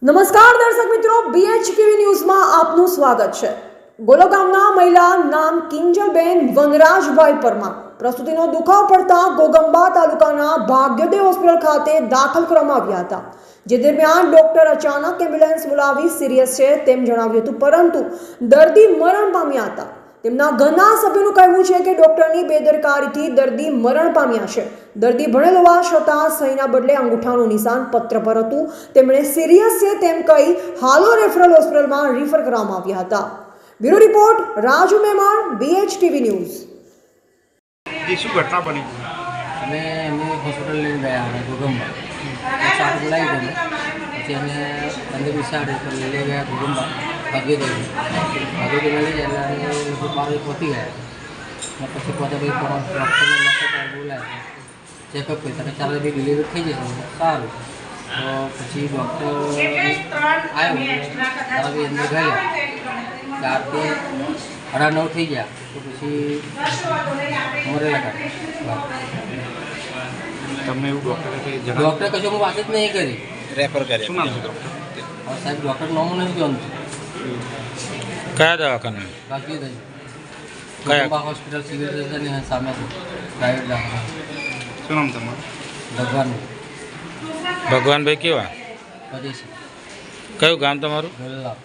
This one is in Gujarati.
નમસ્કાર દર્શક મિત્રો, BHTV ન્યૂઝમાં આપનું સ્વાગત છે। ગોલો ગામના મહિલા નામ કિંજલબેન વનરાજભાઈ પરમાર પ્રસૂતિનો દુખાવો પડતા ગોગંબા તાલુકાના ભાગ્યોદય હોસ્પિટલ ખાતે દાખલ કરવામાં આવ્યા હતા। જે દરમિયાન ડોક્ટર અચાનક એમ્બ્યુલન્સ બોલાવી સિરિયસ છે તેમ જણાવ્યું હતું, પરંતુ દર્દી મરણ પામ્યા હતા। તેમના ઘરના સભ્યોનું કહેવું છે કે ડોક્ટરની બેદરકારીથી દર્દી મરણ પામ્યા છે। દર્દી ભણેલ હોવા છતાં સહીના બદલે અંગૂઠાનું નિશાન પત્ર પર હતું। તેમણે સિરિયસ છે તેમ કહી હાલો રેફરલ હોસ્પિટલમાં રિફર કરવામાં આવ્યા હતા। Bureau report Raju Memon, BHTV news. શું ઘટના બની? અમે એમની હોસ્પિટલ લઈને ગયા હતા ગોગંબા, સાત બોલાવી તમે પછી અમે 15-20 સાડ લઈ ગયા ગોગંબા ભાગ્યોદય લઈ જાય એટલે લગભગ 12 પહોંચી ગયા। પછી પહોંચે પછી ડૉક્ટરને બોલાય ચેકઅપ કરી ત્યારે 4 વાગે ડિલિવરી થઈ જશે, સારું। તો પછી ડૉક્ટર આવ્યો 4 વાગે અંદર ગયા, 4 થી 9:30 થઈ ગયા। તો પછી મરેલા કાઢ્યા। તમને એવું ડૉક્ટરે કશું હું વાત જ નહીં કરી, રેફર કર્યા? શું નામ છે ડૉક્ટર? સાહેબ ડૉક્ટર નામ નથી જાણતું। કયા દવાખાના? ભાગ્યોદય કયા? ગોગંબા હોસ્પિટલ સિવિલ સ્ટેશનની સામે છે, પ્રાઇવેટ દવાખાના। શું નામ તમારું? ભગવાન ભગવાનભાઈ કેવા? પદેશી કયું ગામ તમારું? ગોલ્લા।